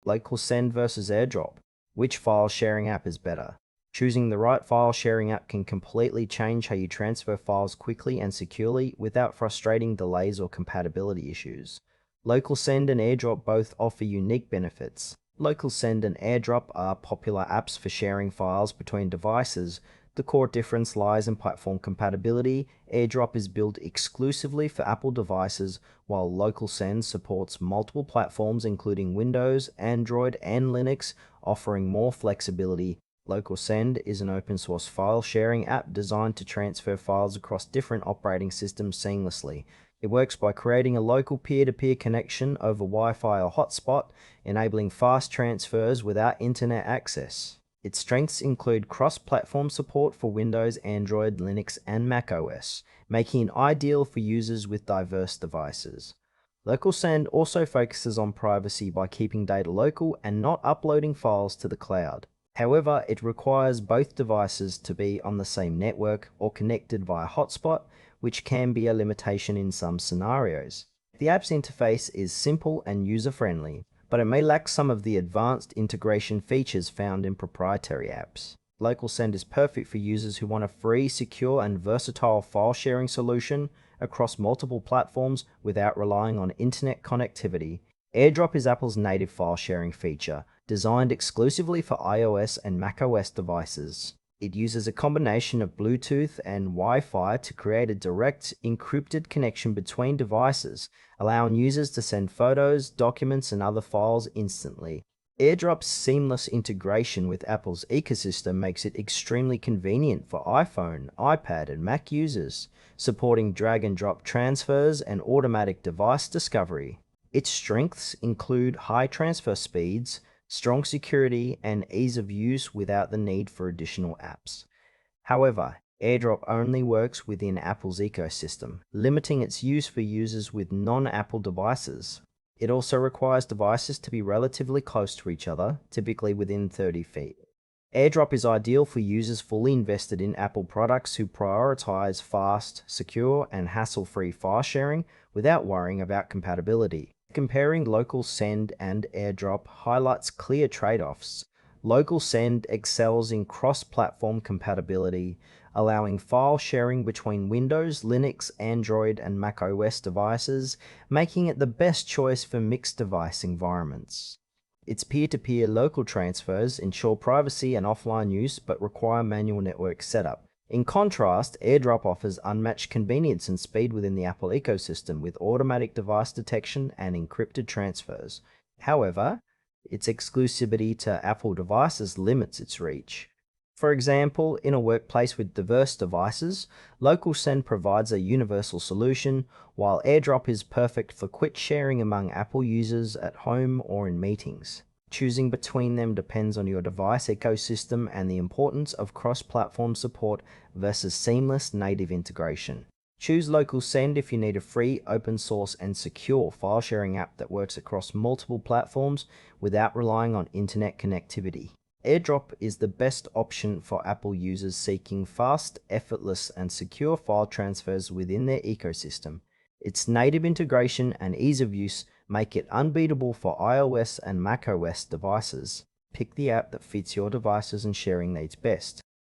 LocalSend versus AirDrop. Which file sharing app is better? Choosing the right file sharing app can completely change how you transfer files quickly and securely without frustrating delays or compatibility issues. LocalSend and AirDrop both offer unique benefits. LocalSend and AirDrop are popular apps for sharing files between devices. The core difference lies in platform compatibility. AirDrop is built exclusively for Apple devices, while LocalSend supports multiple platforms including Windows, Android, and Linux, offering more flexibility. LocalSend is an open-source file sharing app designed to transfer files across different operating systems seamlessly. It works by creating a local peer-to-peer connection over Wi-Fi or hotspot, enabling fast transfers without internet access. Its strengths include cross-platform support for Windows, Android, Linux, and macOS, making it ideal for users with diverse devices. LocalSend also focuses on privacy by keeping data local and not uploading files to the cloud. However, it requires both devices to be on the same network or connected via hotspot, which can be a limitation in some scenarios. The app's interface is simple and user-friendly, but it may lack some of the advanced integration features found in proprietary apps. LocalSend is perfect for users who want a free, secure, and versatile file sharing solution across multiple platforms without relying on internet connectivity. AirDrop is Apple's native file sharing feature, designed exclusively for iOS and macOS devices. It uses a combination of Bluetooth and Wi-Fi to create a direct, encrypted connection between devices, allowing users to send photos, documents, and other files instantly. AirDrop's seamless integration with Apple's ecosystem makes it extremely convenient for iPhone, iPad, and Mac users, supporting drag-and-drop transfers and automatic device discovery. Its strengths include high transfer speeds, strong security, and ease of use without the need for additional apps. However, AirDrop only works within Apple's ecosystem, limiting its use for users with non-Apple devices. It also requires devices to be relatively close to each other, typically within 30 feet. AirDrop is ideal for users fully invested in Apple products who prioritize fast, secure, and hassle-free file sharing without worrying about compatibility. Comparing LocalSend and AirDrop highlights clear trade-offs. LocalSend excels in cross-platform compatibility, allowing file sharing between Windows, Linux, Android, and macOS devices, making it the best choice for mixed device environments. Its peer-to-peer local transfers ensure privacy and offline use but require manual network setup. In contrast, AirDrop offers unmatched convenience and speed within the Apple ecosystem with automatic device detection and encrypted transfers. However, its exclusivity to Apple devices limits its reach. For example, in a workplace with diverse devices, LocalSend provides a universal solution, while AirDrop is perfect for quick sharing among Apple users at home or in meetings. Choosing between them depends on your device ecosystem and the importance of cross-platform support versus seamless native integration. Choose LocalSend if you need a free, open-source, and secure file-sharing app that works across multiple platforms without relying on internet connectivity. AirDrop is the best option for Apple users seeking fast, effortless, and secure file transfers within their ecosystem. Its native integration and ease of use make it unbeatable for iOS and macOS devices. Pick the app that fits your devices and sharing needs best.